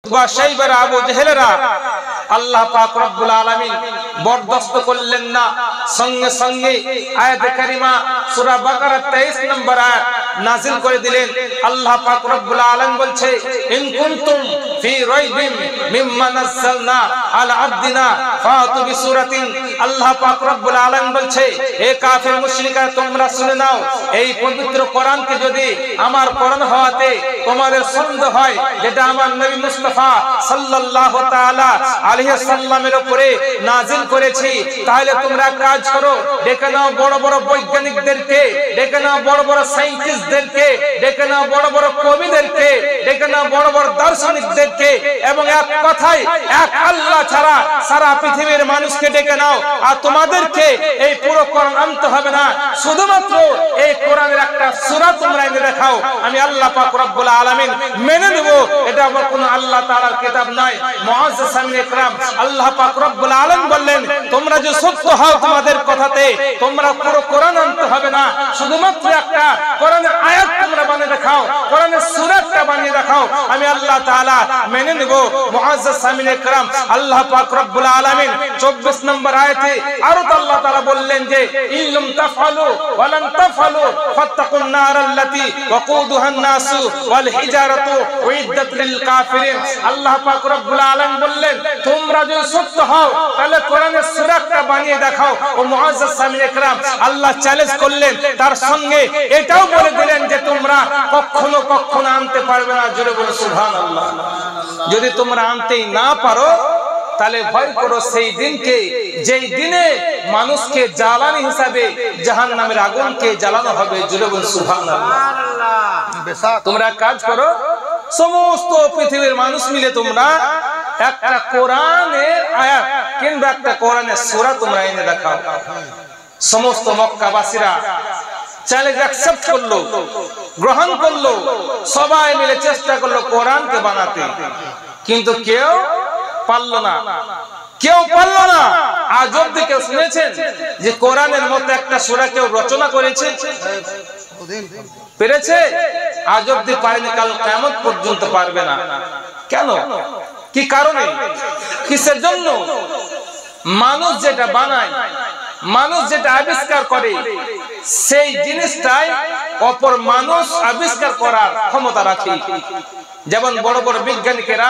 Utba শাইবার Abu জেহেলরা আল্লাহ পাক রব্বুল আলামিন বরদাস্ত করলেন না, সঙ্গে সঙ্গে আয়াতে কারিমা সূরা বাকারা 23 নম্বর আয়াত নাযিল করে দিলেন। আল্লাহ পাক রব্বুল আলামিন বলছে, ইন কুনতুম ফি রাইবিন মিম্মা নাযালনা আলা আবদিনা ফাতু বিসূরাতিন। আল্লাহ পাক রব্বুল আলামিন বলছে, হে কাফির মুশরিকরা, তোমরা শুনে নাও, এই পবিত্র কোরআনকে যদি আমার কোরআন হওয়াতে তোমাদের সন্দেহ হয়, যেটা আমার নবী মুস্তাফা সাল্লাল্লাহু তাআলা আলাইহি সাল্লামের উপরে নাযিল করেছি, তাহলে তোমরা কাজ করো, ডেকে নাও বড় বড় বৈজ্ঞানিকদেরকে, ডেকে নাও বড় বড় সায়েন্টিস্টদেরকে, ডেকে নাও বড় বড় কবিদেরকে, ডেকে নাও বড় বড় দার্শনিকদেরকে, এবং এক কথায় এক আল্লাহ ছাড়া সারা পৃথিবীর মানুষকে ডেকে নাও। আর তোমাদেরকে এই পুরো কোরআন আনতে হবে না, শুধুমাত্র এই কোরআনের একটা সূরা তোমরা এনে দেখাও, আমি আল্লাহ পাক রব্বুল আলামিন মেনে নেব। এটা আমার কোন আল্লাহ তাআলার কিতাব নয়। মুআজ্জাজ সামিনে ইকরাম, আল্লাহ পাক রব্বুল আলামিন বললেন, তোমরা যে সত্য হও তোমাদের কথাতে, তোমরা পুরো কোরআন আনতে হবে না, শুধুমাত্র একটা কোরআনের আয়াত তোমরা বানিয়ে দেখাও, কোরআনের সূরাটা বানিয়ে দেখাও, আমি আল্লাহ তাআলা মেনে নেব। মুআজ্জাজ সামিনে ইকরাম, আল্লাহ পাক রব্বুল আলামিন 24 নম্বর আয়াতে আরো আল্লাহ তাআলা বললেন যে, ইল্লাম তাফআলু ওয়া লান তাফআলু ফাত্তাকুন নারাল্লাতী ওয়াকুদুহান নাসু ওয়াল হিজারাতু উইদ্দাত লিল কাফিরিন। আল্লাহ পাক রব্বুল আলামিন বললেন, তোমরা যদি সত্য হও তাহলে কোরআনের সূরাটা বানিয়ে দেখাও। ও মুআজ্জাজ সামিনে ইকরাম, আল্লাহ চ্যালেঞ্জ করলেন, তার সঙ্গে এটাও বলে দিলেন যে তোমরা কখনো কখনো আনতে পারবে না। জোরে বলো সুবহানাল্লাহ। যদি তোমরা আনতেই না পারো, তাহলে ভয় করো সেই দিনকে, যেই দিনে মানুষকে জ্বালানি হিসাবে জাহান্নামের আগুনকে জ্বালানো হবে। জোরে বলো সুবহানাল্লাহ। তোমরা কাজ করো, সমস্ত পৃথিবীর মানুষ মিলে তোমরা একটা কোরআনের আয়াত কিংবা একটা কোরআনের সূরা তোমরা এনে দেখাও। সমস্ত মক্কাবাসীরা চ্যালেঞ্জ অ্যাকসেপ্ট করলো, গ্রহণ করলো, সবাই মিলে চেষ্টা করলো কোরআনকে বানাতে, কিন্তু কেউ পারল না, কেউ পারল না। আজ অব্দি কেউ শুনেছেন যে কোরআনের মতো একটা সূরা কেউ রচনা করেছে? পেরেছে? আজ অব্দি পারেনি, কাল কিয়ামত পর্যন্ত পারবে না। কেন? কি কারণে? কিসের জন্য? মানুষ যেটা বানায়, মানুষ যেটা আবিষ্কার করে, সেই জিনিসটাই অপর মানুষ আবিষ্কার করার ক্ষমতা রাখে। যেমন বড় বড় বিজ্ঞানীরা,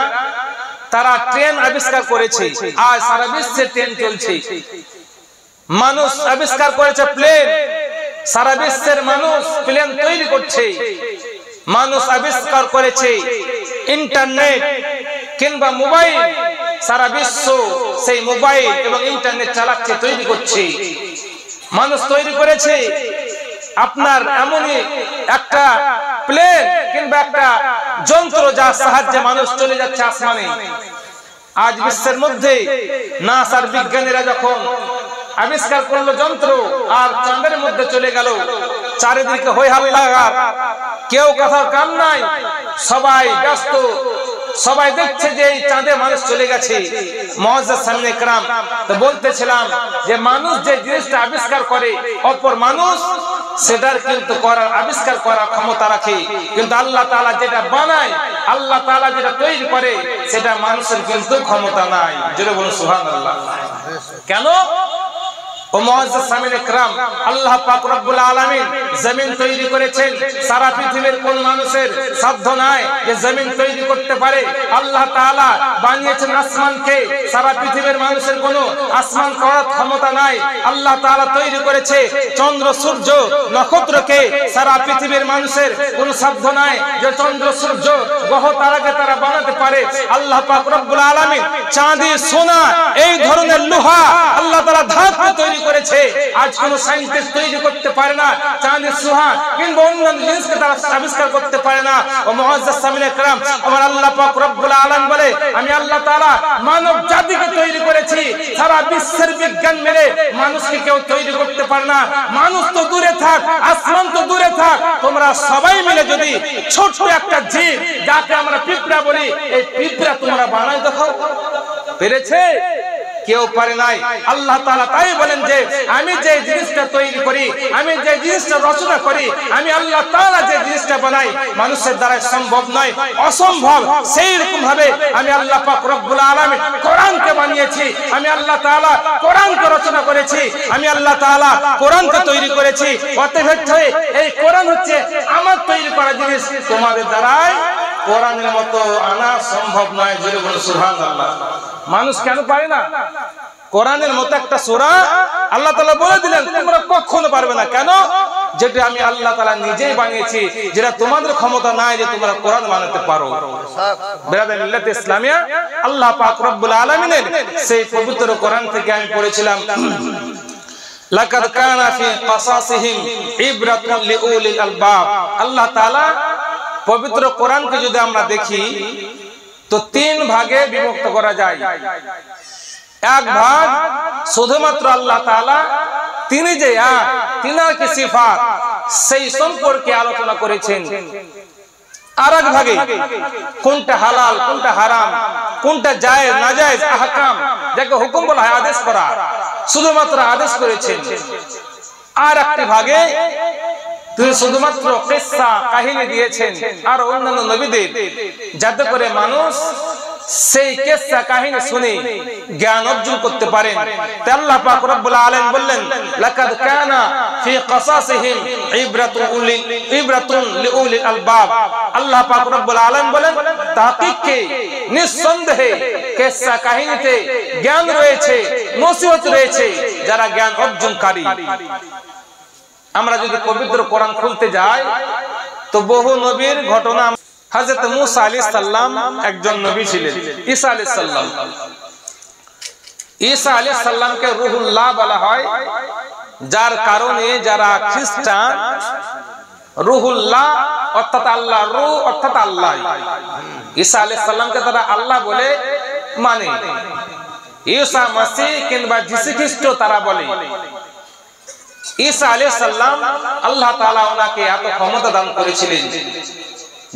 তারা ট্রেন আবিষ্কার করেছে, আজ সারা বিশ্বে ট্রেন চলছে। মানুষ আবিষ্কার করেছে প্লেন, সারা বিশ্বের মানুষ প্লেন তৈরি করছে। মানুষ আবিষ্কার করেছে ইন্টারনেট কিংবা মোবাইল, সারা বিশ্ব সেই মোবাইল এবং ইন্টারনেট চালাচ্ছে, তৈরি করছে। মানুষ তৈরি করেছে আপনার এমনই একটা প্লেন কিংবা একটা যন্ত্র, যার সাহায্যে মানুষ চলে যাচ্ছে আসমানে। আজ বিশ্বের মধ্যে নাসার বিজ্ঞানীরা যখন আবিষ্কার করলো যন্ত্র, আর চাঁদের মধ্যে চলে গেল, চারিদিকে হই হাল্লা, কেউ কথার কাম নাই, সবাই ব্যস্ত, সবাই দেখছে যে এই চাঁদে মানুষ চলে গেছে। মুআজ্জাজ সামিনে ইকরাম, তো বলতেছিলাম যে মানুষ যে জিনিসটা আবিষ্কার করে, অপর মানুষ সেটার কিন্তু করার, আবিষ্কার করার ক্ষমতা রাখে, কিন্তু আল্লাহ তাআলা যেটা বানায়, আল্লাহ তাআলা যেটা তৈরি করে, সেটা মানুষের কিন্তু ক্ষমতা নাই। জোরে বলুন সুবহানাল্লাহ। কেন? ও মুআজ্জাজ সামিনে ইকরাম, আল্লাহ পাক রব্বুল আলামিন জমিন তৈরি করেছেন, সারা পৃথিবীর কোন মানুষের সাধ্য নাই যে জমিন তৈরি করতে পারে। আল্লাহ তাআলা বানিয়েছেন আসমানকে, সারা পৃথিবীর মানুষের কোনো আসমান করার ক্ষমতা নাই। আল্লাহ তাআলা তৈরি করেছে চন্দ্র সূর্য নক্ষত্রকে, সারা পৃথিবীর মানুষের কোনো সাধ্য নাই যে চন্দ্র সূর্য গ্রহ তারাকে তারা বানাতে পারে। আল্লাহ পাক রব্বুল আলামিন চাঁদি, সোনা, এই ধরনের লোহা আল্লাহ তাআলা ধাতু তৈরি করেছে। আজ কোন সায়েন্টিস্ট তৈরি করতে পারে না, চাঁদের সোহা কিংবা অন্যান্য জিনিসকে তারা আবিষ্কার করতে পারে না। ও মুআজ্জাজ সামিনে ইকরাম, আমার আল্লাহ পাক রব্বুল আলামিন বলে, আমি আল্লাহ তাআলা মানব জাতিকে তৈরি করেছি, সারা বিশ্বের বিজ্ঞান মেলে মানুষকে কেউ তৈরি করতে পারে না। মানুষ তো দূরে থাক, আসমান তো দূরে থাক, তোমরা সবাই মিলে যদি ছোট্ট একটা জীব, যাকে আমরা পিঁপড়া বলি, এই পিঁপড়া তোমরা বানাই দেখাও। পেরেছে? কেউ পারে নাই। আল্লাহ তাআলা তাই বলেন যে আমি যে জিনিসটা তৈরি করি, আমি যে জিনিসটা রচনা করি, আমি আল্লাহ তাআলা যে জিনিসটা বানাই মানুষের দ্বারা সম্ভব নয়, অসম্ভব। সেই রকম ভাবে আমি আল্লাহ পাক রব্বুল আলামিন কোরআনকে বানিয়েছি, আমি আল্লাহ তাআলা কোরআনকে রচনা করেছি, আমি আল্লাহ তাআলা কোরআনকে তৈরি করেছি। অতএব এই কোরআন হচ্ছে আমার তৈরি করা জিনিস, তোমাদের দ্বারাই কোরআনের মতো আনা সম্ভব নয়। জোরে বলো সুবহানাল্লাহ। মানুষ কেন পারে না? কোরআনের মতো একটা সূরা আল্লাহ তাআলা বলে দিলেন তোমরা কখনো পারবে না। কেন? যেটা আমি আল্লাহ তাআলা নিজেই বানিয়েছি, যেটা তোমাদের ক্ষমতা নাই যে তোমরা কোরআন বানাতে পারো। বিরাদার মিল্লাত ইসলামিয়া, আল্লাহ পাক রব্বুল আলামিনের সেই পবিত্র কোরআন থেকে আমি পড়েছিলাম লাকাদ কানা ফি কাসাসিহিম ইবরাতুন লিউলিল আলবাব। আল্লাহ তাআলা পবিত্র কোরআনকে যদি আমরা দেখি তো তিন ভাগে বিভক্ত করা যায়। এক ভাগ শুধুমাত্র আল্লাহ তাআলা তিনি যে তিনার কি সিফাত সেই সম্পর্কে আলোচনা করেছেন। আর এক ভাগে কোনটা হালাল, কোনটা হারাম, কোনটা জায়েজ নাজায়েজ আহকাম, যাকে হুকুম বলা হয় আদেশ করা, শুধুমাত্র আদেশ করেছেন। আর একটি ভাগে তিনি শুধুমাত্র কিসসা কাহিনী দিয়েছেন আর অন্যান্য নবীদের, যাতে করে মানুষ সেই কিসসা কাহিনী শুনে জ্ঞান অর্জন করতে পারেন। তাই আল্লাহ পাক রব্বুল আলামিন বললেন লাকাদ কানা ফি কাসাসিহিম ইবরাতুন লিউলিল আলবাব। আল্লাহ পাক রব্বুল আলামিন বলেন তাহকিকে নিঃসন্দেহে কিসসা কাহিনীতে জ্ঞান রয়েছে, নসিহত রয়েছে যারা জ্ঞান অর্জনকারী। আমরা যদি পবিত্র কোরআন খুলতে যাই তো বহু নবীর ঘটনা। হযরত মূসা আলাইহিস সালাম একজন নবী ছিলেন। ঈসা আলাইহিস সালাম, ঈসা আলাইহিস সালামকে রূহুল্লাহ বলা হয়, যার কারণে যারা খ্রিস্টান রূহুল্লাহ অর্থাৎ আল্লাহ, রূহ অর্থাৎ আল্লাহ, ঈসা আলাইহিস সালামকে তারা আল্লাহ বলে মানে। ঈসা মসিহ কিংবা যীশু খ্রিস্ট তারা বলে। ঈসা আলাইহিস সালাম আল্লাহ তাআলা ওনাকে এত ক্ষমতা দান করেছিলেন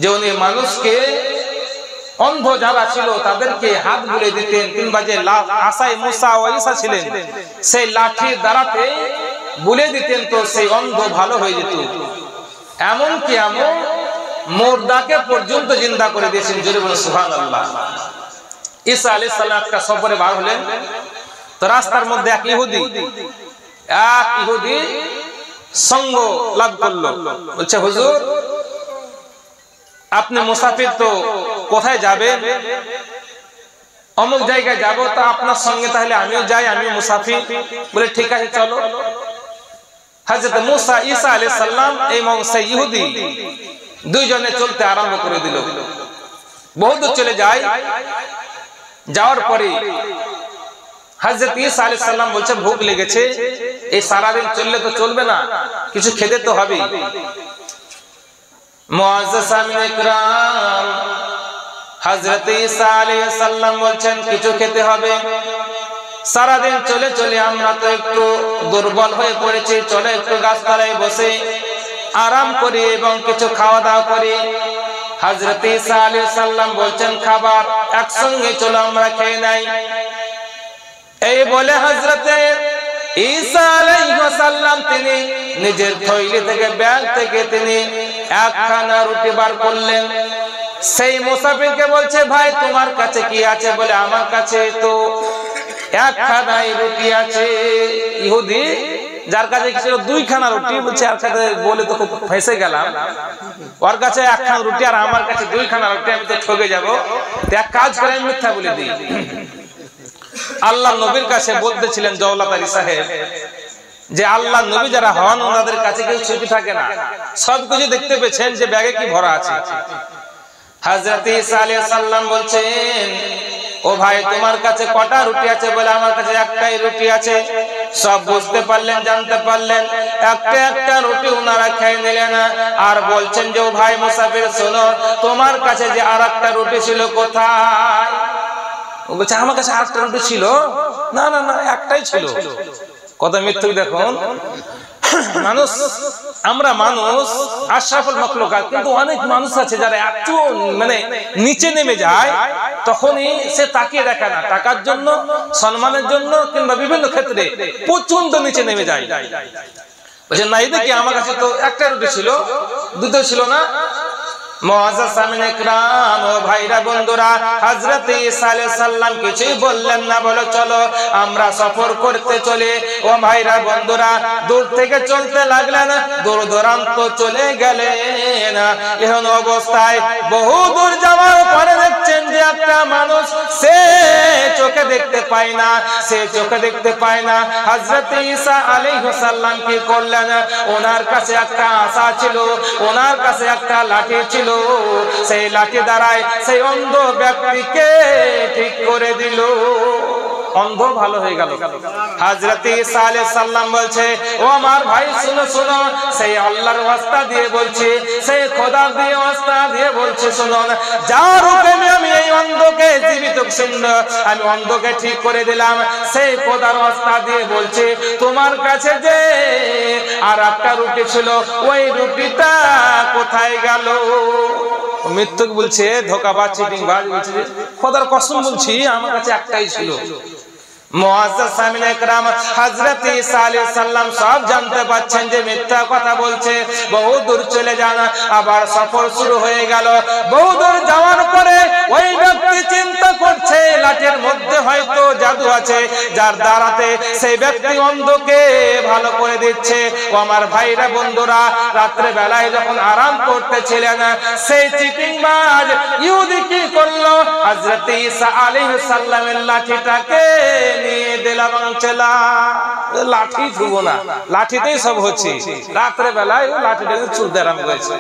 যে উনি মানুষকে অন্ধ যারা ছিল তাদেরকে হাত বুলে দিতেন, কিংবা যে আসায় মুসা ও ঈসা ছিলেন সেই লাঠির দ্বারাতে বুলে দিতেন তো সেই অন্ধ ভালো হয়ে যেত। এমনকি এমন মুর্দাকে পর্যন্ত জিন্দা করে দিয়েছেন। জোরে বলুন সুবহানাল্লাহ। ঈসা আলাইহিস সালাম একটা সফরে বার হলেন, তো রাস্তার মধ্যে এক ইহুদি সঙ্গ লাভ করলো। বলছে হুজুর আপনি মুসাফির, তো কোথায় যাবেন? অমুক জায়গায় যাব, তা আপনার সঙ্গে তাহলে আমিও যাই, আমি মুসাফির। বলে ঠিক আছে চলো। হযরত মূসা ঈসা আলাইহিস সালাম এবং সেই ইহুদি দুইজনে চলতে আরম্ভ করে দিল। বহু দূর চলে যায়। যাওয়ার পরে হযরত ঈসা আলাইহিস সালাম বলছে ভুখ লেগেছে, এই সারা দিন চললে তো চলবে না, কিছু খেতে তো হবে। মুআজ্জাজ সামিন ইকরাম, হযরত ঈসা আলাইহিস সালাম বলছেন কিছু খেতে হবে। সারা দিন চলে চলে আমরা তো একটু দুর্বল হয়ে পড়েছি, চলে একটু গাছতলায় বসে আরাম করি এবং কিছু খাওয়া দাওয়া করি। হযরত ঈসা আলাইহিস সালাম বলছেন খাবার একসঙ্গে চলো আমরা খেয়ে নাই। এই বলে হযরত ঈসা আলাইহিস সালাম তিনি নিজের থৈলি থেকে, ব্যাগ থেকে তিনি একখানা রুটি বার করলেন। সেই মুসাফিরকে বলছে ভাই তোমার কাছে কি আছে? বলে আমার কাছে তো একখানাই রুটি আছে। ইহুদি যার কাছে ছিল দুইখানা রুটি, বলছে আর কাছে বলে তো খুব ফেঁসে গেলাম, ওর কাছে একখানা রুটি আর আমার কাছে দুইখানা রুটি, আমি তো ঠকে যাবো। এক কাজ করে আমি মিথ্যা বলে দিই। আল্লাহ নবীর কাছে বলতেছিলেন দৌলত আলী সাহেব যে আল্লাহ নবী যারা হন ওনাদের কাছে কেউ ছুটি থাকে না, সবকিছু দেখতে পেয়েছেন যে ব্যাগে কি ভরা আছে। হযরত ঈসা আলাইহিস সালাম বলছেন ও ভাই তোমার কাছে কটা রুটি আছে? বলে আমার কাছে একটাই রুটি আছে। সব বুঝতে পারলেন, জানতে পারলেন। একটা একটা রুটি ওনারা খেয়ে নিলেন আর বলছেন যে ও ভাই মুসাফির শোনো, তোমার কাছে যে আরেকটা রুটি ছিল কোথায়? ও বলছে আমার কাছে আরেকটা রুটি ছিল। না না না, একটাই ছিল। কত মিথ্যুক দেখুন। মানুষ, আমরা মানুষ আশরাফুল মাখলুকাত, কিন্তু অনেক মানুষ আছে যারা এত মানে নিচে নেমে যায়, তখনই সে তাকিয়ে দেখে না, টাকার জন্য, সম্মানের জন্য, কিংবা বিভিন্ন ক্ষেত্রে প্রচন্ড নিচে নেমে যায়। বলছেন না, এই দেখি আমার কাছে তো একটা রুটি ছিল, দুটো ছিল না। মুআজ্জাজ সামিনে ইকরাম ও ভাইরা বন্ধুরা, হযরত ঈসা আলাইহিস সালাম কিছুই বললেন না, বলে চলো আমরা সফর করতে চলে। ও ভাইরা বন্ধুরা, দূর থেকে চলতে লাগলেন, দূর দূরান্ত চলে গেলেন। এমন অবস্থায় বহু দূর যাওয়ার পরে দেখছেন যে একটা মানুষ, সে চোখে দেখতে পায় না, সে চোখে দেখতে পায় না। হযরত ঈসা আলাইহিস সালাম কি করলেন, ওনার কাছে একটা আশা ছিল, ওনার কাছে একটা লাঠি ছিল, সেই লাঠি দ্বারাই সেই অন্ধ ব্যক্তিকে ঠিক করে দিল, অন্ধ ভালো হয়ে গেল। হযরত ঈসা আলাইহিস সালাম বলছে, ও আমার ভাই শুনো শুনো, সেই আল্লাহর ওয়াস্তা দিয়ে বলছি, সেই খোদা দিয়ে ওয়াস্তা দিয়ে বলছি, শুনুন, যার হুকুমে আমি এই অন্ধকে জীবিত আমি অন্ধকে ঠিক করে দিলাম, সেই খোদার ওয়াস্তা দিয়ে বলছি, তোমার কাছে যে আর একটা রুটি ছিল, ওই রুটিটা কোথায় গেল? মৃত্যুক বলছে, ধোঁকাবাজ, চিটিংবাজ বলছে, খোদার কসম বলছি আমার কাছে একটাই ছিল। মুআজ্জাজ সামিনে ইকরাম, হযরত ঈসা আলাইহিস সালাম সব জানতে পাচ্ছেন যে মিথ্যা কথা বলছে। বহু দূর চলে যান, আবার সফর শুরু হয়ে গেল। বহু দূর যাওয়ার পরে ওই ব্যক্তি চিন্তা করছে, লাঠির মধ্যে হয়তো জাদু আছে, যার দ্বারাতে সেই ব্যক্তি অন্ধকে ভালো করে দিচ্ছে। ও আমার ভাইরা বন্ধুরা, রাত্রে বেলায় যখন আরাম করতেছিলেন, সেই চিটিংবাজ ইহুদি কি করলো, হযরত ঈসা আলাইহিস সালামের লাঠিটাকে নিয়ে দিলাম চলা, লাঠি ধুবো না, লাঠিতেই সব হচ্ছে। রাত্রে বেলায় লাঠিটা চুলতে আরাম করেছে।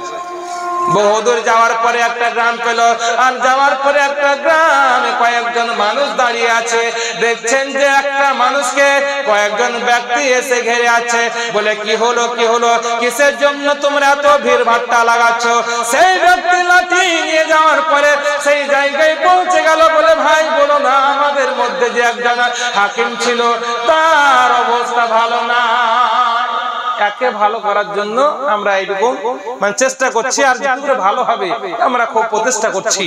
বহুদূর যাওয়ার পরে একটা গ্রাম পেল, আর যাওয়ার পরে একটা গ্রামে কয়েকজন মানুষ দাঁড়িয়ে আছে। দেখছেন যে একটা মানুষকে কয়েকজন ব্যক্তি এসে ঘিরে আছে। বলে, কি হলো কি হলো, কিসের জন্য তোমরা এত ভিড় ভাট্টা লাগাচ্ছ? সেই ব্যক্তি লাঠি নিয়ে যাওয়ার পরে সেই জায়গায় পৌঁছে গেল। বলে, ভাই বলো না, আমাদের মধ্যে যে একজন হাকিম ছিল, তার অবস্থা ভালো না, একে ভালো করার জন্য আমরা এইরকম মানে চেষ্টা করছি, আর যেটুকু ভালো হবে আমরা খুব প্রচেষ্টা করছি।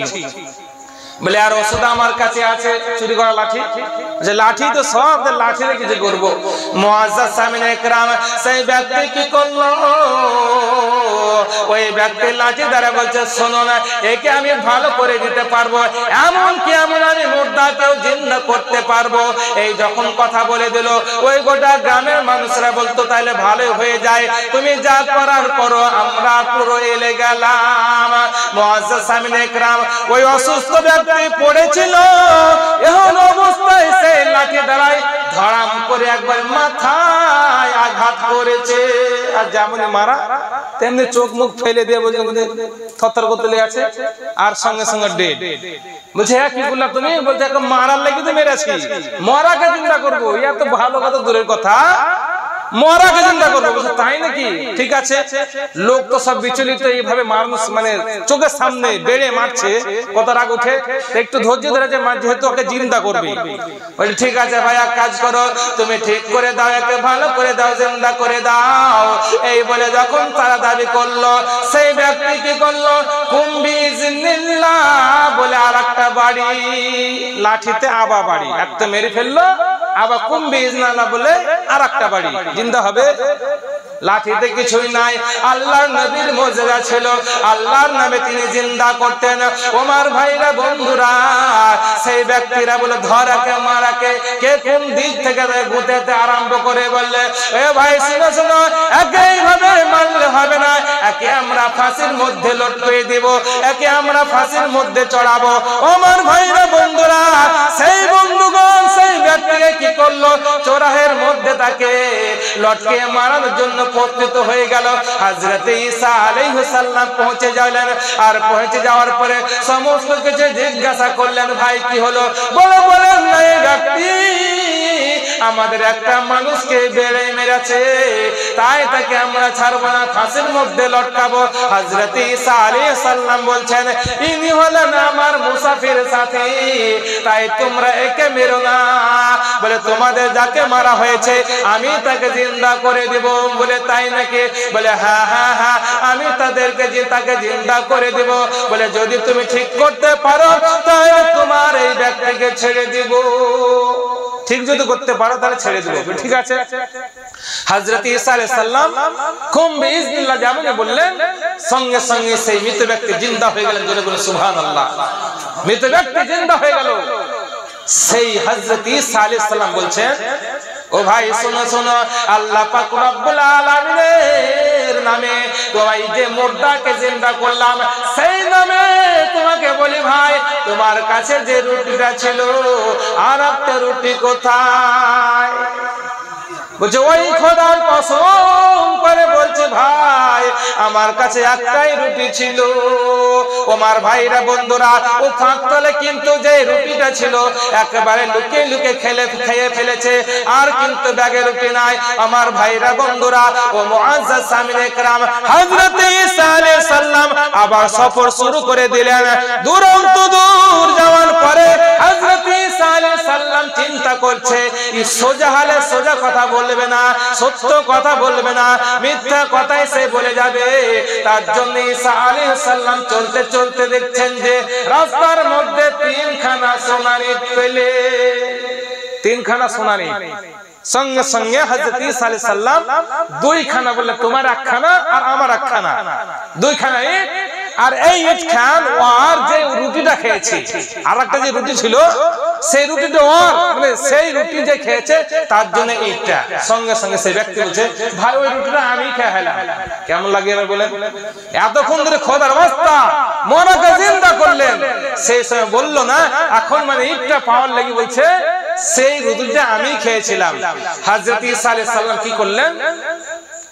বলে, আর ওষুধ আমার কাছে আছে, চুরি করা লাঠি। যে লাঠি তো সব, লাঠি রে কিছু করবো। মুআজ্জাজ সামিনে ইকরাম, সেই ব্যক্তি কি করলো, ওই ব্যক্তি লাঠি দ্বারা বলছে, শোনো না, একে আমি ভালো করে দিতে পারবো, এমন কি এমন আমি মুর্দাকেও জিন্দা করতে পারবো। এই যখন কথা বলে দিল, ওই গোটা গ্রামের মানুষরা বলতো, তাহলে ভালো হয়ে যায়, তুমি যা করার করো, আমরা পুরো এলে গেলাম। মুআজ্জাজ সামিনে ইকরাম, ওই অসুস্থ ব্যক্তি পড়েছিল, এখন অবস্থায় সেই লাঠি দ্বারাই ধড়াম করে একবার মাথায় আঘাত করেছে। আর যেমন মারা তেমনি চোখ মুখ ফেলে দিয়ে বলছে, থরথর করতে লেগে আছে, আর সঙ্গে সঙ্গে ডেড। বলছে, হ্যাঁ কি বললা তুমি? বলছে, মারার লেগে তো মেরেছি, মরাকে চিন্তা করবো, ইয়া তো ভালো কথা দূরের কথা, মরাকে চিন্তা করবো। বলছে, তাই নাকি? ঠিক আছে। লোক তো সব বিচলিত, এইভাবে মানুষ মানে চোখের সামনে বেড়ে মারছে, কত রাগ উঠে, একটু ধৈর্য ধরে, যেহেতু ওকে জিন্দা করবি। বলছে, ঠিক আছে ভাই, এক কাজ করো, তুমি ঠিক করে দাও, একে ভালো করে দাও, জিন্দা করে দাও। এই বলে যখন তারা দাবি করলো, সেই ব্যক্তি কি করলো, কুম্বিজিনিল্লাহ বলে আর একটা বাড়ি, লাঠিতে আবা বাড়ি, একটা মেরে ফেললো, আবার কুম্বিজিনিল্লাহ বলে আর একটা বাড়ি, জিন্দা হবে। লাঠিতে কিছুই নাই, আল্লাহর নবীর মুজিজা ছিল, আল্লাহর নামে তিনি জিন্দা করতেন। ওমার ভাইরা বন্ধুরা, সেই ব্যক্তিরা বলে, ধরাকে মারাকে কে কোন দিক থেকে গুঁতেতে আরম্ভ করে বললে, এ ভাই শুনো শুনো, একইভাবে মারলে হবে না, একে আমরা ফাঁসির মধ্যে লটকিয়ে দিব, একে আমরা ফাঁসির মধ্যে চড়াবো। ওমার ভাইরা বন্ধুরা, সেই বন্ধুগণ সেই ব্যক্তিকে কি করলো, চোরাহের মধ্যে তাকে লটকে মারার জন্য প্রস্তুত হয়ে গেল। হযরত ঈসা আলাইহিস সালাম পৌঁছে গেলেন, আর পৌঁছে যাওয়ার পরে সমস্ত কিছু জিজ্ঞাসা করলেন, ভাই কি হলো? বলেন, এই ব্যক্তি আমাদের একটা মানুষকে বেড়ে মেরেছে, তাই তাকে আমরা ছাড়বো না, ফাঁসির মধ্যে লটকাবো। হযরত ঈসা আলাইহিস সালাম বলছেন, ইনি হলেন আমার মুসাফির সাথী, তাই তোমরা একে মেরো না। বলে তোমাদের যাকে মারা হয়েছে আমি তাকে জিন্দা করে দেব। বলে তাই নাকি? বলে হ্যাঁ হ্যাঁ হ্যাঁ, আমি তাকে জিন্দা করে দেব। বলে যদি তুমি ঠিক করতে পারো তাহলে তোমার এই ব্যক্তিকে ছেড়ে দিব। ঠিক যদি করতে পারো তাহলে ছেড়ে দেব। ঠিক আছে। হযরত ঈসা আলাইহিস সালাম কুম বিইজনিল্লাহ যেমন বললেন, সঙ্গে সঙ্গে সেই মৃত ব্যক্তি জিন্দা হয়ে গেলেন। জোরে বলে সুবহানাল্লাহ। মৃত ব্যক্তি জিন্দা হয়ে গেল। সেই হযরত ঈসা আলাইহিস সালাম বলছেন, ও ভাই শোনো শোনো, আল্লাহ পাক রব্বুল আলামিনের নামে তোমায় যে মুর্দাকে জিন্দা করলাম, সেই নামে তোমাকে বলি ভাই, তোমার কাছে যে রুটিটা ছিল আর একটা রুটি কোথায়? বলছে ওই খোদার কসম করে বলছে ভাই, আমার কাছে একটাই রুটি ছিল। আমার ভাইরা বন্ধুরা, ও ফাঁকতলে কিন্তু যে রুটিটা ছিল একেবারে লুকিয়ে লুকিয়ে খেয়ে ফেলেছে, আর কিন্তু ব্যাগে রুটি নাই। আমার ভাইরা বন্ধুরা ও মুআজ্জাজ সামিনে کرام, হযরত ঈসা আলাইহিস সালাম আবার সফর শুরু করে দিলেন। দূরান্ত দূর যাওয়ার পরে হযরত ঈসা আলাইহিস সালাম চিন্তা করছে, এই সোজা হালে সোজা কথা বলবে না, সত্য কথা বলবে না, মিথ্যা কথাই সে বলে যাবে। তার জন্য ঈসা আলাইহিস সালাম চলতে চলতে দেখছেন যে রাস্তার মধ্যে তিনখানা সোনার ইট পেলে, তিনখানা সোনার ইট। সঙ্গে সঙ্গে হযরত ঈসা আলাইহিস সালাম দুইখানা বললে, তোমার একখানা আর আমার একখানা, দুইখানা ইট। আর এই ইট খান আর যে রুটিটা খেয়েছে, আর একটা যে রুটি ছিল সেই রুটিটা ওর, মানে সেই রুটি যে খেয়েছে তার জন্য ইটটা। সঙ্গে সঙ্গে সেই ব্যক্তি বলছে, ভাই ওই রুটিটা আমি খেয়ে ফেলাম। কেমন লাগে এবার বলেন? এতক্ষণ ধরে খোদার অবস্থা মরাকে জিন্দা করলেন, সেই সময় বললো না, এখন মানে ইটটা পাওয়ার লাগি বলছে সেই রুটিটা আমি খেয়েছিলাম। হযরত ঈসা আলাইহিস সালাম কি করলেন?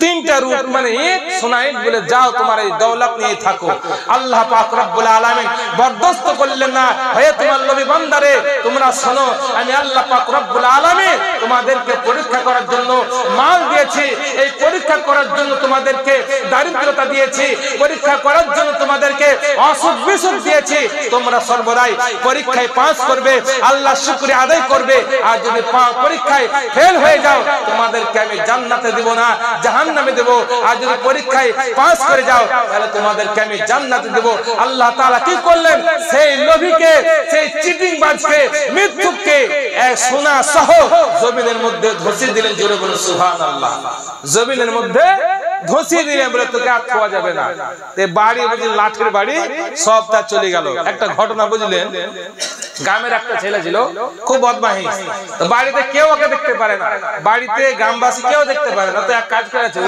তিনটা রূপ মানে ইট, সোনা ইট বলে যাও তোমার এই দৌলত নিয়ে থাকো। আল্লাহ পাক রব্বুল আলামিন বরদাস্ত করলেন না, হে তোমার নবী বান্দারে তোমরা শোনো, আমি আল্লাহ পাক রব্বুল আলামিন তোমাদেরকে পরীক্ষা করার জন্য মাল দিয়েছি, এই পরীক্ষা করার জন্য তোমাদেরকে দারিদ্রতা দিয়েছি, পরীক্ষা করার জন্য তোমাদেরকে অসুখ বিসুখ দিয়েছি। তোমরা সর্বদাই পরীক্ষায় পাস করবে, আল্লাহ শুকরিয়া আদায় করবে। আর যদি পরীক্ষায় ফেল হয়ে যাও তোমাদেরকে আমি জান্নাতে দেব না, জাহান্নামে দেব। আর যদি পরীক্ষায় পাস করে যাও তাহলে তোমাদেরকে আমি জান্নাতে দেব। আল্লাহ তাআলা কি করলেন? সেই লোভীকে, সেই চিটিংবাজকে, মিথ্যুককে সোনা সহ জমিনের মধ্যে ধসিয়ে দিলেন। জোরে বলুন সুবহানাল্লাহ। জমিনের মধ্যে ধসিয়ে দিলেন বলে তোকে আর পাওয়া যাবে না। এই বাড়ি বুঝি লাঠির বাড়ি, সবটা চলে গেল। একটা ঘটনা বুঝলেন, গ্রামের একটা ছেলে ছিল খুব বদমাইশ, তো বাড়িতে কেউ ওকে দেখতে পারে না, বাড়িতে গ্রামবাসী কেউ দেখতে পারে না। তো এক কাজ করেছে,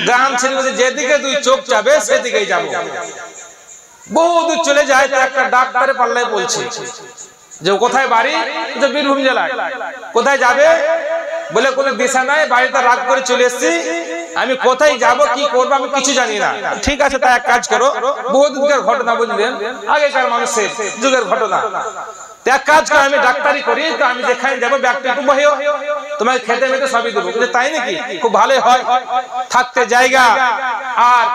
গ্রাম ছেলে বলছে যেদিকে তুই চোখ যাবে সেদিকেই যাবো। বহু দূর চলে যায়, তো একটা ডাক্তারের পাল্লায় বলছে যে কোথায় বাড়ি, যে বীরভূম জেলায়। কোথায় যাবে বলে কোনো দিশা নাই, বাড়িতে রাগ করে চলে এসেছি, আমি কোথায় যাব কি করবো আমি কিছু জানি না। ঠিক আছে, তা এক কাজ করো, বহু দিনকার ঘটনা বুঝলেন, আগেকার মানুষের যুগের ঘটনা। এক কাজ করে, আমি ডাক্তারি করি, তো আমি যেখানে যাবো ব্যাগটা একটু বহেও, তোমাকে খেতে মেতে সবই দেবো। তাই নাকি? খুব ভালোই হয়, থাকতে জায়গা আর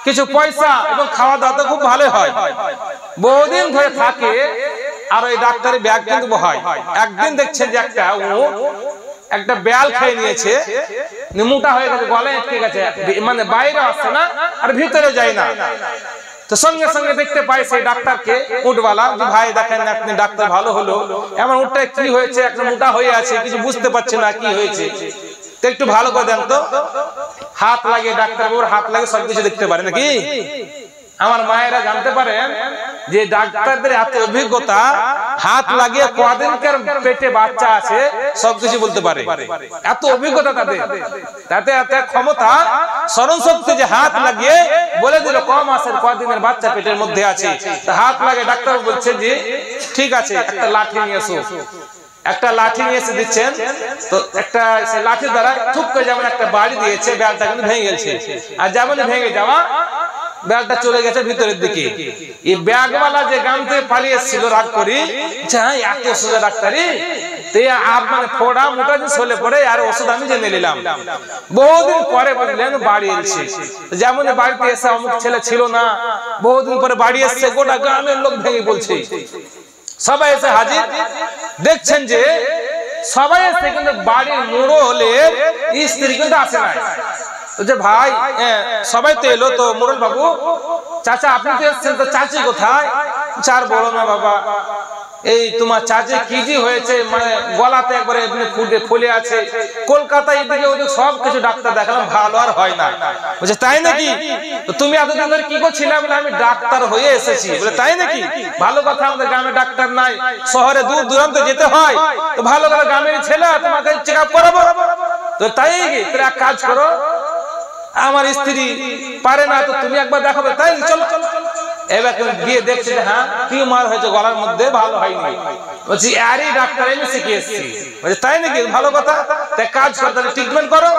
কিছু পয়সা এবং খাওয়া দাওয়া তো খুব ভালো হয়। বহুদিন ধরে থাকে আর ওই ডাক্তারি ব্যাগ কিন্তু বহায়। একদিন দেখছেন যে একটা বেয়াল খেয়ে নিয়েছে, মোটা হয়ে গেছে, গলায় আটকে গেছে, মানে বাইরে আসছে না আর ভিতরে যায় না। তো সঙ্গে সঙ্গে দেখতে পাই সেই ডাক্তারকে, উটওয়ালা, যে ভাই দেখেন আপনি ডাক্তার ভালো হলো, এমন উটটা কি হয়েছে, একটা মোটা হয়ে আছে, কিছু বুঝতে পারছে না কি হয়েছে, তো একটু ভালো করে দেন তো। হাত লাগে, ডাক্তার বাবুর হাত লাগে, সবকিছু দেখতে পারে নাকি? আমার মায়েরা জানতে পারেন যে ডাক্তারদের এত অভিজ্ঞতা, হাত লাগিয়ে কদিনকার পেটে বাচ্চা আছে সবকিছু বলতে পারে, এত অভিজ্ঞতা তাদের, তাতে এত ক্ষমতা, স্মরণ শক্তি, যে হাত লাগিয়ে বলে দিল ক মাসের কদিনের বাচ্চা পেটের মধ্যে আছে। তা হাত লাগে, ডাক্তার বলছে যে ঠিক আছে, একটা লাঠি নিয়ে এসো। একটা লাঠি নিয়ে এসে দিচ্ছেন, তো একটা লাঠির দ্বারা ঠুক করে যেমন একটা বাড়ি দিয়েছে, ব্যাগটা কিন্তু ভেঙে গেছে। আর যেমন ভেঙে যাওয়া, ব্যাগটা চলে গেছে ভিতরের দিকে। এই ব্যাগওয়ালা যে গ্রাম থেকে পালিয়ে এসেছিল রাগ করি, এত সোজা ডাক্তারি, তে আর মানে ফোড়া মোটা জিনিস হলে পরে আর ওষুধ আমি জেনে নিলাম। বহুদিন পরে বুঝলেন বাড়ি এসেছে, যেমন বাড়িতে এসে অমুক ছেলে ছিল না, বহুদিন পরে বাড়ি এসছে, গোটা গ্রামের লোক ভেঙে বলছে, সবাই এসে হাজির। দেখছেন যে সবাই এসে কিন্তু বাড়ির মোড়লের স্ত্রী কিন্তু আসে নাই। যে ভাই সবাই তো এলো, তো মোড়ল বাবু চাচা আপনি তো এসেছেন, তো চাচি কোথায়? চার বলো না বাবা, এই তোমার চাচি কি জি হয়েছে, মানে গলাতে একবারে ফুলে আছে, কলকাতায় এদিকে ওদিকে সব কিছু ডাক্তার দেখালাম, ভালো আর হয় না। বলছে তাই নাকি? তো তুমি এতদিন ধরে কি করছিলে? বলে আমি ডাক্তার হয়ে এসেছি। বলে তাই নাকি? ভালো কথা, আমাদের গ্রামে ডাক্তার নাই, শহরে দূর দূরান্তে যেতে হয়, তো ভালো করে গ্রামের ছেলে তোমাকে চেক আপ করাবো। তো তাই কি তোরা এক কাজ করো, আমার স্ত্রী পারে না, তো তুমি একবার দেখাবে। তাই চলো। এবার গিয়ে দেখছি হ্যাঁ টিউমার হয়েছে গলার মধ্যে, ভালো হয়নি। বলছি আরে ডাক্তার আমি শিখে এসেছি। বলছে তাই নাকি? ভালো কথা, তাই কাজ করো, তাহলে ট্রিটমেন্ট করো।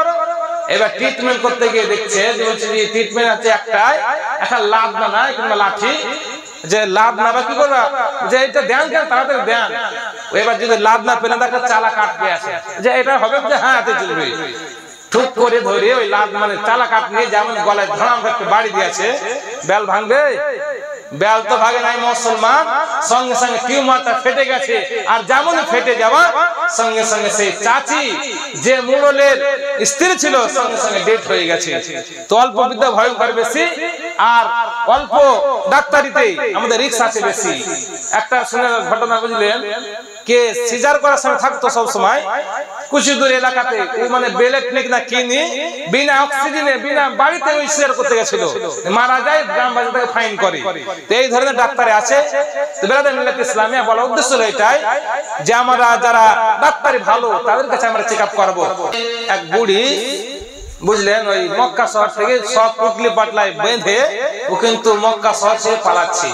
এবার ট্রিটমেন্ট করতে গিয়ে দেখছে যে বলছে যে ট্রিটমেন্ট আছে একটাই, একটা লাভ না নাই কিংবা লাঠি, যে লাভ না বা কি করবা, যে এটা দেন কেন তাড়াতাড়ি দেন। এবার যদি লাভ না পেলে তাকে চালা কাটবে আসে, যে এটা হবে, যে হ্যাঁ এতে চলবে। ঠুক করে ধরে ওই লাভ মানে চালা কাট নিয়ে যেমন গলায় ধরাম একটা বাড়ি দিয়েছে, বেল ভাঙবে, বেল তো ভাগে নাই মুসলমান, সঙ্গে সঙ্গে টিউমারটা ফেটে গেছে। আর যেমন ফেটে যাওয়া সঙ্গে সঙ্গে সেই চাচি যে মোড়লের স্ত্রী ছিল সঙ্গে সঙ্গে ডেট হয়ে গেছে। তো অল্প বিদ্যা ভয়ঙ্কর বেশি, আর অল্প ডাক্তারিতে আমাদের রিস্ক আছে বেশি। একটা শুনে ঘটনা বুঝলেন, কে সিজার করার সময় থাকতো সব সময় কুচিদুর এলাকাতে, মানে বেলেট নিক না কিনি বিনা অক্সিজেনে বিনা বাড়িতে ওই সিজার করতে গেছিল, মারা যায়, গ্রামবাসী তাকে ফাইন করে। তো এই ধরনের ডাক্তার আছে। তো বেরাদার মিল্লাত ইসলামিয়া বলার উদ্দেশ্য হলো এটাই যে আমরা যারা ডাক্তারি ভালো তাদের কাছে আমরা চেক আপ করবো। এক বুড়ি বুঝলেন ওই মক্কা শহর থেকে সব পুটলি পাটলায় বেঁধে ও কিন্তু মক্কা শহর ছেড়ে পালাচ্ছে।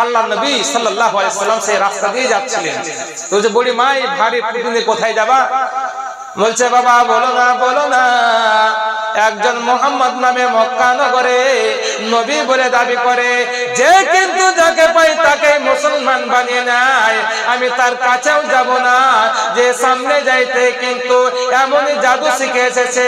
আল্লাহ নবী সাল্লাল্লাহু আলাইহি ওয়াসাল্লাম সেই রাস্তা দিয়ে যাচ্ছিলেন। তো যে বুড়ি মা এই ভারী পুটলি কোথায় যাবা? বলছে বাবা বলো না, একজন মোহাম্মদ নামে মক্কা নগরে নবী বলে দাবি করে, যে কিন্তু যাকে পাই তাকে মুসলমান বানিয়ে নেয়, আমি তার কাছেও যাব না। যে সামনে যাইতে কিন্তু এমনই জাদু শিখে এসেছে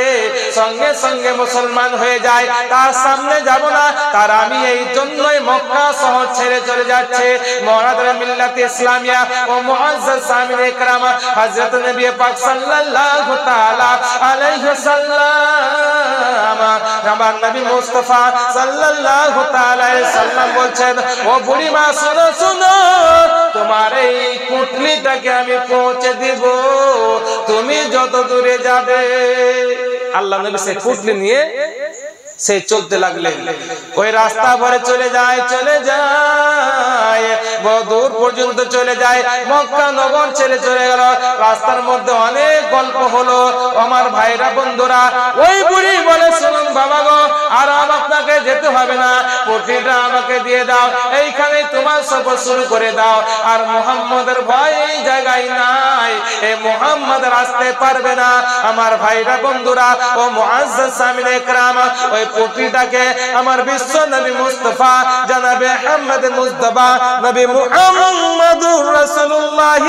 সঙ্গে সঙ্গে মুসলমান হয়ে যায়, তার সামনে যাব না। তার আমি এই জন্যই মক্কা শহর ছেড়ে চলে যাচ্ছে। মুরাদের মিল্লাত ইসলামিয়া ও মুআজ্জাজ সামিন ইকরাম হযরত নবী পাক সাল্লাল্লাহু তাআলা আলাইহি ওয়াসাল্লাম, আমার নবী মুস্তাফা সাল্লাল্লাহু তাআলা আলাইহি সাল্লাম বলছেন, ও বুড়ি মা শোনো, তোমার এই পুটলিটাকে আমি পৌঁছে দিব, তুমি যত দূরে যাবে। আল্লাহ নবী সেই পুটলি নিয়ে সে চলতে লাগলেন। ওই রাস্তা ভরে চলে যায়, বহু দূর পর্যন্ত চলে যায়, মক্কা নগর ছেড়ে চলে গেল। রাস্তার মধ্যে অনেক গল্প হলো। আমার ভাইরা বন্ধুরা, ওই বুড়ি বলে শুনুন বাবা গো, আর আপনাকে যেতে হবে না, পুটলিটা আমাকে দিয়ে দাও, এইখানে তোমার সফর শুরু করে দাও। আর মুহাম্মদের ভয় এই জায়গায় নাই, এই মুহাম্মদ আসতে পারবে না। আমার ভাইরা বন্ধুরা ও মুআজ্জাজ সামিনে ইকরাম, ওই পুটলিটাকে আমার বিশ্ব নবী মুস্তাফা জনাবে আহমদ মুস্তাফা নবী মুহাম্মদুর রাসূলুল্লাহ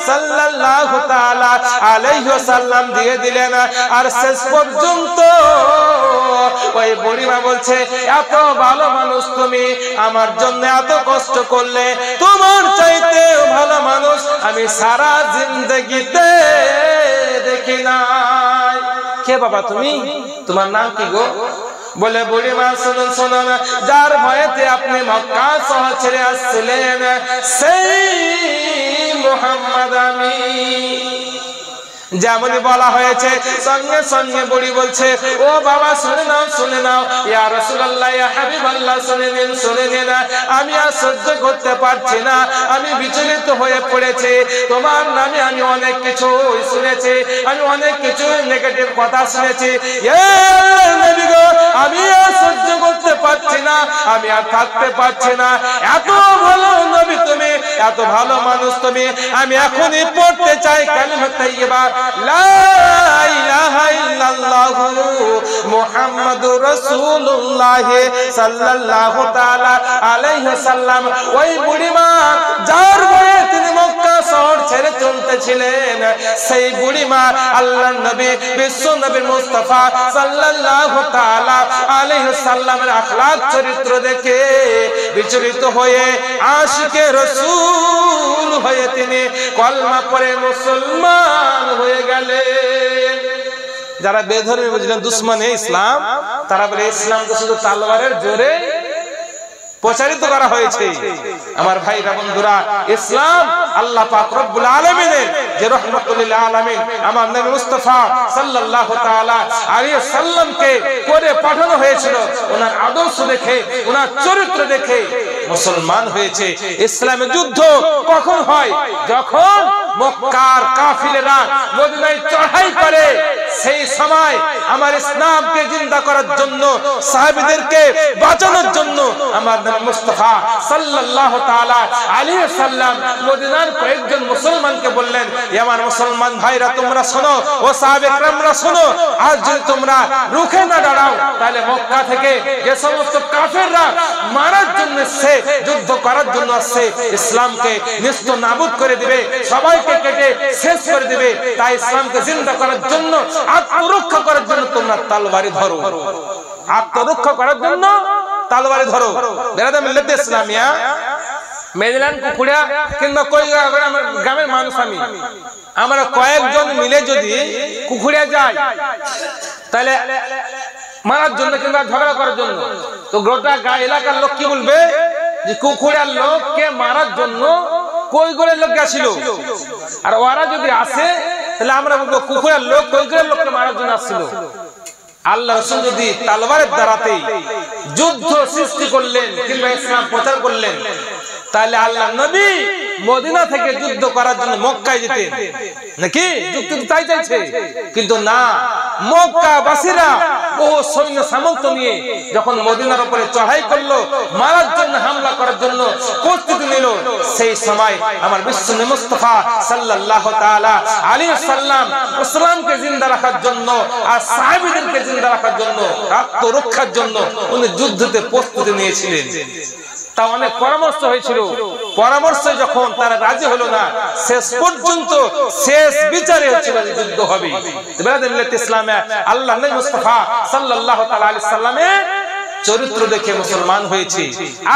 সাল্লাল্লাহু তাআলা আলাইহি ওয়াসাল্লাম দিয়ে দিলেন। আর শেষ পর্যন্ত ওই বুড়িমা বলছে, এত ভালো মানুষ তুমি, আমার জন্য এত কষ্ট করলে, তোমার চাইতে ভালো মানুষ আমি সারা জিন্দেগিতে দেখি নাই। কে বাবা তুমি? তোমার নাম কি গো? বলে বুড়িমা শুনুন, যার ভয়েতে আপনি মক্কা শহর ছেড়ে আসছিলেন সেই মুহাম্মদ আমি। যেমনই বলা হয়েছে সঙ্গে সঙ্গে বুড়ি বলছে, ও বাবা শুনে নাও ইয়া রাসূলুল্লাহ, ইয়া হাবিবাল্লাহ, শুনে নিন, আমি আর সহ্য করতে পারছি না, আমি বিচলিত হয়ে পড়েছি। তোমার নামে আমি অনেক কিছু শুনেছি, আমি অনেক কিছু নেগেটিভ কথা শুনেছি। আমি আর সহ্য করতে পারছি না, আমি আর থাকতে পারছি না। এত ভালো নবী তুমি, এত ভালো মানুষ তুমি, আমি এখনই পড়তে চাই কালিমা তাইয়্যিবা লা ইলাহা ইল্লাল্লাহু মুহাম্মাদুর রাসূলুল্লাহ সাল্লাল্লাহু তাআলা আলাইহি ওয়াসাল্লাম। ওই বুড়িমা যার ভয়ে তিনি মক্কা শহর ছেড়ে চলতে বসেছিলেন সেই বুড়িমা আল্লাহর নবী বিশ্ব নবী মুস্তাফা সাল্লাল্লাহু তাআলা আলাইহি সাল্লামের আখলাক চরিত্র দেখে বিচলিত হয়ে আশিকে রাসূল হয়ে তিনি কলমা পড়ে মুসলমান হয়ে গেলেন। যারা বেধর্মী বুঝলেন দুশমনে ইসলাম, তারা বলে ইসলাম তো শুধু তলোয়ারের জোরে প্রচারিত করা হয়েছে। আমার ভাইরা বন্ধুরা, ইসলাম আল্লাহ পাক রব্বুল আলামিনের যে রহমতুল লিল আলামিন আমার নবী মুস্তাফা সাল্লাল্লাহু তাআলা আলাইহি সাল্লামকে করে পাঠানো হয়েছিল, ওনার আদর্শ দেখে ওনার চরিত্র দেখে মুসলমান হয়েছে। ইসলামের যুদ্ধ কখন হয়? যখন মক্কার কাফিরেরা মদিনায় চড়াই করে, সেই সময় আমার ইসলামকে জিন্দা করার জন্য, সাহাবীদেরকে বাঁচানোর জন্য আমার নবী মুস্তাফা সাল্লাল্লাহু তাআলা আলাইহি সাল্লাম মদিনার কয়েকজন মুসলমানকে বললেন, আমার মুসলমান ভাইরা তোমরা শোনো, ও সাহাবে کرامরা শোনো, আজ যদি তোমরা রুখে না দাঁড়াও তাহলে মক্কা থেকে যে সমস্ত কাফেররা মারার জন্য আসছে, যুদ্ধ করার জন্য আসছে, ইসলামকে নিস্ত নাবুদ করে দিবে, সবাইকে কেটে শেষ করে দিবে। তাই ইসলামকে জিন্দা করার জন্য, আত্মরক্ষা করার জন্য তোমরা তলোয়ারি ধরো, আত্মরক্ষা করার জন্য তলোয়ারি ধরো। বেরাদর মিল্লাতে ইসলামিয়া মেদিলান কুকুড়া কিংবা কই গ্রামের মানুষ আমরা কয়েকজন মিলে যদি কুকুড়িয়া যাই তাহলে মারার জন্য কিংবা ঝগড়া করার জন্য, তো গোটা এলাকার লোক কি বলবে যে কুকুড়ার লোককে মারার জন্য কই করে লোক গেছিল। আর ওরা যদি আসে তাহলে আমরা বলবো কুকুড়ার লোক কই করে লোককে মারার জন্য আসছিল। আল্লাহ রাসূল যদি তলোয়ারের দ্বারাতেই যুদ্ধ সৃষ্টি করলেন কিংবা ইসলাম প্রচার করলেন, তাহলে আল্লাহ নবী মদিনা থেকে যুদ্ধ করার জন্য মক্কায় যেতেন নাকি? যুদ্ধ তাই চাইছে, কিন্তু না, মক্কাবাসীরা বহু সৈন্য সামন্ত নিয়ে যখন মদিনার উপরে চড়াই করলো, মারার জন্য, হামলা করার জন্য প্রস্তুতি নিল, সেই সময় আমার বিশ্ব নবী মুস্তাফা সাল্লাল্লাহু তাআলা আলাইহি সাল্লাম ইসলামকে জিন্দা রাখার জন্য আর সাহাবীদেরকে জিন্দা রাখার জন্য, আত্মরক্ষার জন্য উনি যুদ্ধতে প্রস্তুতি নিয়েছিলেন। তা অনেক পরামর্শ হয়েছিল, পরামর্শে যখন তারা রাজি হলো না, শেষ পর্যন্ত শেষ বিচারে হচ্ছিল যুদ্ধ হবে। বেরাদর মিল্লাতে ইসলামে আল্লাহ নবী মুস্তাফা সাল্লাল্লাহু তাআলা আলাইহি সাল্লামের চরিত্র দেখে মুসলমান হয়েছে।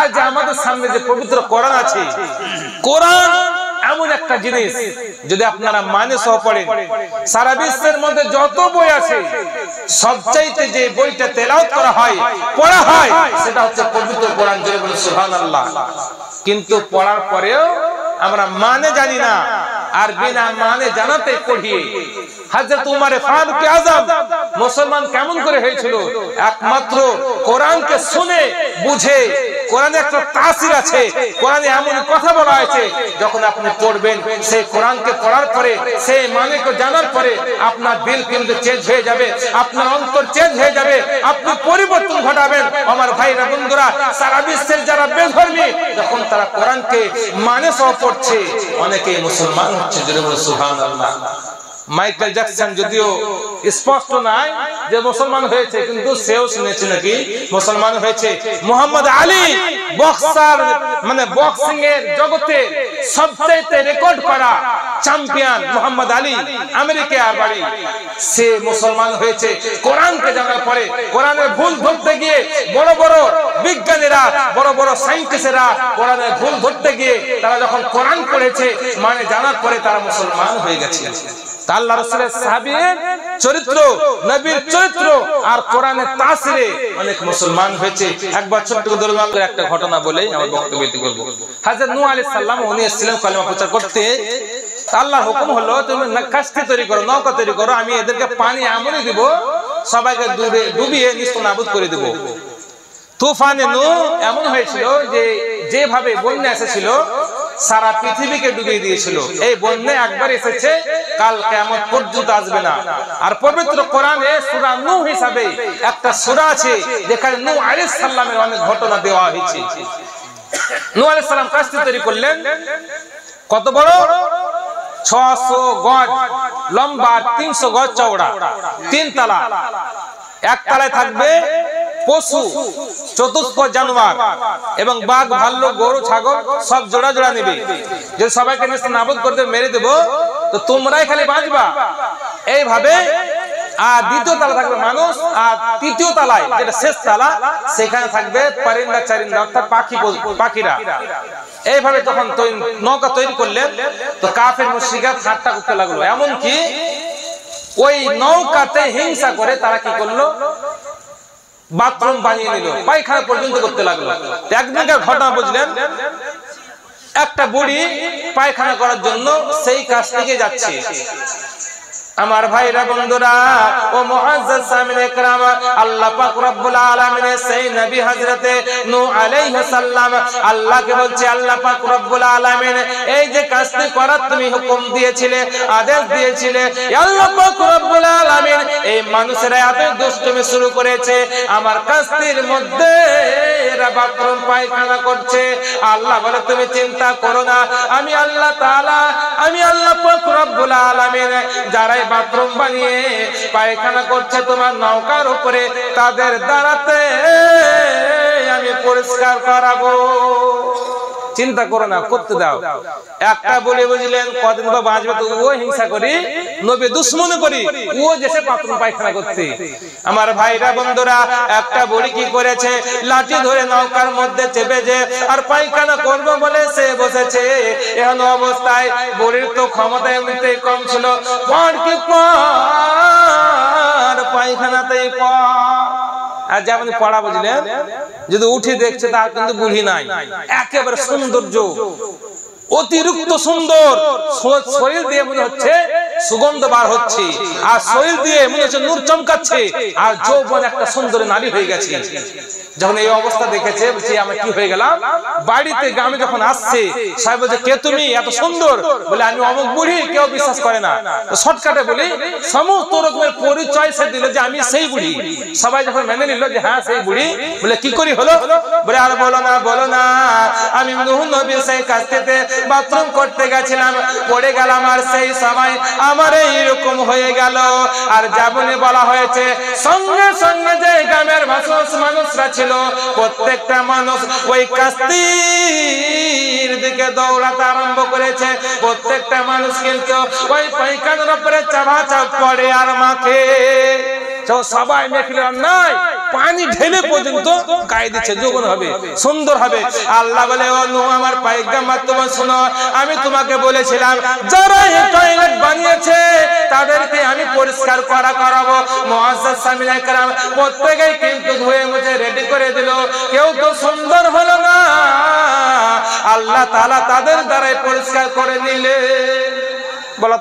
আজ আমাদের সামনে যে পবিত্র কোরআন আছে, কোরআন এমন একটা জিনিস, যদি আপনারা মানে সহ পড়েন, সারা বিশ্বের মধ্যে যত বই আছে সবচাইতে যে বইটা তেলাওয়াত করা হয়, পড়া হয়, সেটা হচ্ছে পবিত্র কোরআন। জোরে বলুন সুবহানাল্লাহ। কিন্তু পড়ার পরেও আমরা মানে জানি না, আর বিনা মানে জানাতে পড়িয়ে। হযরত উমর ফারুক আযম মুসলমান কেমন করে হয়েছিল? একমাত্র কোরআনকে শুনে বুঝে। কোরআনে একটা তাসির আছে, কোরআনে এমন কথা বলা হয়েছে, যখন আপনি পড়বেন, সেই কোরআনকে পড়ার পরে, সেই মানেকে জানার পরে আপনার দিল কিন্তু চেঞ্জ হয়ে যাবে, আপনার অন্তর চেঞ্জ হয়ে যাবে, আপনি পরিবর্তন ঘটাবেন। আমার ভাইরা বন্ধুরা, সারা বিশ্বের যারা বেধর্মী, যখন তারা কোরআনকে মানে সহ পড়ছে, অনেকেই মুসলমান হচ্ছে। জোরে বলুন সুবহানাল্লাহ। মাইকেল জ্যাকসন যদিও স্পষ্ট নাই যে মুসলমান হয়েছে, কিন্তু সেও শুনেছে নাকি মুসলমান হয়েছে। মোহাম্মদ আলী বক্সার, মানে বক্সিং এর জগতে সবচেয়ে রেকর্ড করা চ্যাম্পিয়ন মোহাম্মদ আলী, আমেরিকার বাড়ি, সে মুসলমান হয়েছে কোরআনকে জানার পরে। কোরআনের ভুল ধরতে গিয়ে বড় বড় বিজ্ঞানীরা, বড় বড় সায়েন্টিস্টরা কোরআনের ভুল ধরতে গিয়ে তারা যখন কোরআন পড়েছে, মানে জানার পরে তারা মুসলমান হয়ে গেছে। আল্লাহ রাসূলের সাহাবীর চরিত্র, নবীর চরিত্র আর কোরআনের তাসিরে অনেক মুসলমান হয়েছে। একবার ছোট্ট করে একটা ঘটনা বলেই আমার বক্তব্য করব। হযরত নূহ আলাইহিস সালাম উনি এসেছিলেন কালেমা প্রচার করতে। আল্লাহর হুকুম হলো, তুমি কাশতি তৈরি করো, নৌকা তৈরি করো, আমি এদেরকে পানি এমনই দিব, সবাইকে ডুবিয়ে নিস্তনাবুদ করে দেব। তুফানে নূহ এমন হয়েছিল যে যেভাবে বন্যা এসেছিল সারা পৃথিবীকে ডুবিয়ে দিয়েছিল। এই বন্যা একবার এসেছে, কাল কিয়ামত পর্যন্ত আসবে না। আর পবিত্র কোরআনে সূরা নূহ হিসাবে একটা সূরা আছে, যেখানে নূহ আলাইহিস সালামের অনেক ঘটনা দেওয়া হয়েছে। নূহ আলাইহিস সালাম কাশতি তৈরি করলেন, কত বড়? 600 গজ লম্বা, 300 গজ চওড়া, 3 তলা। এক তলায় থাকবে পশু, চতুষ্প জানোয়ার এবং বাঘ, ভাল্লুক, গরু, ছাগল সব জোড়া জোড়া নিবে। যদি সবাইকে নাবুদ করতে মেরে দেব তো তোমরাই খালি বাঁচবা। এইভাবে আর দ্বিতীয় তালা থাকবে মানুষ, আর তৃতীয় তালায় যেটা শেষ তালা সেখানে থাকবে পারিন্দা চারিন্দা অর্থাৎ পাখিরা। এইভাবে যখন নৌকা তৈরি করলেন তো কাফের মুশরিকরা ঠাট্টা করতে লাগলো। এমনকি ওই নৌকাতে হিংসা করে তারা কি করলো, বাথরুম বানিয়ে নিল, পায়খানা পর্যন্ত করতে লাগলো। একদিনকার ঘটনা বুঝলেন, একটা বুড়ি পায়খানা করার জন্য সেই কাছ থেকে যাচ্ছে। আমার ভাইরা বন্ধুরা ও মুআজ্জাজ সামিনে کرام, আল্লাহ পাক রব্বুল আলামিনের সেই নবী হযরতে নূহ আলাইহিস সালাম আল্লাহকে বলছে, আল্লাহ পাক রব্বুল আলামিন এই যে কাজটি করার তুমি হুকুম দিয়েছিলে, আদেশ দিয়েছিলে, আল্লাহ পাক রব্বুল আলামিন এই মানুষেরা এত দুষ্টুমি শুরু করেছে, আমার কাজটির মধ্যে এরা বাথরুম পায়খানা করছে। আল্লাহ বলে তুমি চিন্তা করো না, আমি আল্লাহ তাআলা, আমি আল্লাহ পাক রব্বুল আলামিন যারা বাথরুম বানিয়ে পায়খানা করছে তোমার নৌকার উপরে, তাদের দ্বারাতে আমি পরিষ্কার করাবো। চিন্তা করো না, করতে দাও। একটা বলে বুঝলেন কদিন বা বাঁচবে তো ও হিংসা করি, নবী দুশ্মনী করি, ও যেসে বাথরুম পায়খানা করতে। আমার ভাইরা বন্ধুরা, একটা বুড়ি কি করেছে, লাঠি ধরে নৌকার মধ্যে চেপে যে আর পায়খানা করবো বলে সে বসেছে। এখন অবস্থায় বুড়ির তো ক্ষমতা এমনিতেই কম ছিল, পর কি পর পায়খানাতেই পর। আর যেমন পড়া বুঝলেন, যদি উঠে দেখছে তার কিন্তু বুড়ি নাই, একেবারে সৌন্দর্য অতিরিক্ত সুন্দর, শরীর দিয়ে মনে হচ্ছে সুগন্ধ বার হচ্ছে, আর শরীর দিয়ে মনে হচ্ছে নূর চমকাচ্ছে, আর যৌবন একটা সুন্দর নারী হয়ে গেছে। যখন এই অবস্থা দেখেছে বলছি আমি কি হয়ে গেলাম, বাড়িতে গ্রামে যখন আসছে সবাই বলছে কে তুমি এত সুন্দর, বলে আমি অমুক বুড়ি। কেউ বিশ্বাস করে না, শর্টকাটে বলি সমস্ত রকমের পরিচয় সে দিল যে আমি সেই বুড়ি। সবাই যখন মেনে নিল যে হ্যাঁ সেই বুড়ি, বলে কি করি হলো, বলে আর বলো না বলো না, আমি নূহ নবীর সেই কাছতে বাথরুম করতে গেছিলাম, পড়ে গেলাম, আর সেই সময় আমার এইরকম হয়ে গেল। আর যেমনই বলা হয়েছে সঙ্গে সঙ্গে যে গ্রামের মানুষরা ছিল প্রত্যেকটা মানুষ ওই কাস্তির দিকে দৌড়াতে আরম্ভ করেছে। প্রত্যেকটা মানুষ কিন্তু ওই পায়খানার উপরে চাপাচাপ করে আর মাখে। সবাই মেখলে নাই, পানি ঢেলে পর্যন্ত গায়ে দিচ্ছে, যৌবন হবে, সুন্দর হবে। আল্লাহ বলে ও নূহ আমার পয়গম্বর তুমি শোনো, আমি তোমাকে বলেছিলাম যারা এই টয়লেট বানিয়েছে তাদেরকে আমি পরিষ্কার করাবো। মুআজ্জাজ সামিনে کرام প্রত্যেকেই কিন্তু ধুয়ে মুছে রেডি করে দিল, কেউ তো সুন্দর হলো না, আল্লাহ তাআলা তাদের দ্বারাই পরিষ্কার করে নিলে। বলা